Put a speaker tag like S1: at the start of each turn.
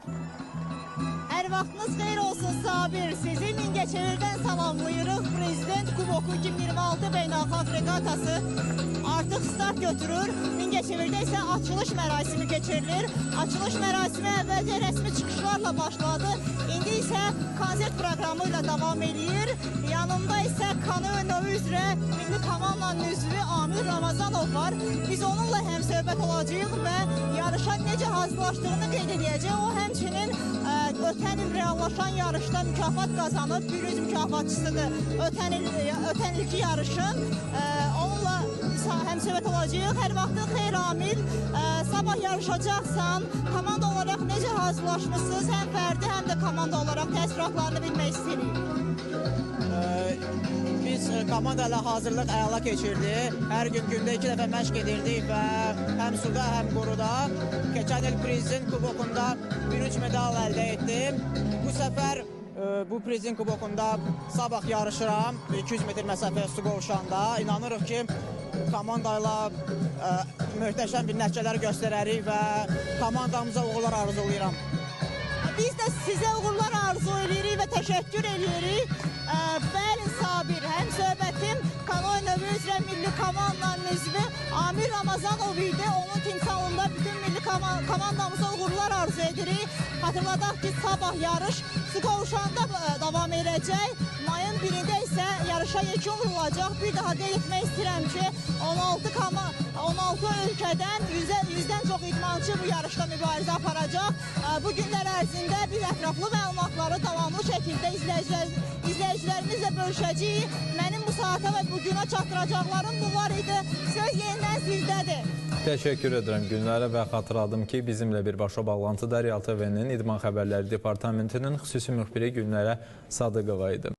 S1: Hər vaxtınız xeyir olsun Sabir. Sizi Mingəçevirdən salamlayırıq. Prezident Kuboku 2026 beynəlxalq reqatası artıq start götürür. Mingəçevirdə isə açılış mərasimi keçirilir. Açılış mərasimi əvvəlcə rəsmi çıxışlarla başladı. İndi isə konsert proqramı ilə davam edir. Yanımda isə kanoe növü üzrə milli komandanın üzvü Amir Ramazanov var. Biz onunla həmsöhbət olacağıq və yarışa necə hazırlaşdığını qeyd edəcək. O həmçinin ötən il reallaşan yarışda mükafat qazanıb, bürüz mükafatçısıdır. Ötən ilki yarışın onunla həmsöhbət olacağıq. Hər vaxtın xeyir Amir. Sabah yarışacaqsan, komanda olaraq necə hazırlaşmışsınız? Həm fərdi, həm də komanda olaraq təəssüratlarını bilmək istəyirik.
S2: Biz komanda ilə hazırlıq əla keçirdi. Hər gün gündə 2 dəfə məşq edirdik və həm suda, həm quruda. Keçən il Prezident Kubokunda 1-3 medal əldə etdim. Bu səfər bu Prezident Kubokunda sabah yarışıram. 200 metr məsafə su qovşanda. İnanırıq ki, komanda ilə möhtəşəm bir nəticələr göstərərik və komandamıza uğurlar arzulayıram.
S1: Biz də sizə uğurlar arzu edirik və təşəkkür edirik. Bəli Sabir, həm söhbətim kanoe növü üzrə milli komandanın üzvü Amir Ramazanov idi. Onun timsalında bütün milli komandamıza uğurlar arzu edirik. Hatırladaq ki, sabah yarış su qovşanda davam edəcək. Mayın 1-də isə yarışa yekun vurulacaq. Bir daha qeyd etmək istəyirəm ki, 16 ölkədən 100-dən çox idmançı bu yarışda mübarizə aparacaq. Bu günlər ərzində bir ətraflı məlumatları davamlı şəkildə izləyicilərimizlə bölüşəcəyik. Mənim bu saata və bu günə çatdıracaqlarım bunlar idi. Söz yenidən sizdədir.
S3: Təşəkkür edirəm Günlərə və xatırladım ki, bizimlə birbaşa bağlantıda Real TV-nin İdman Xəbərləri Departamentinin xüsusi müxbiri Günlərə Sadıqova idi.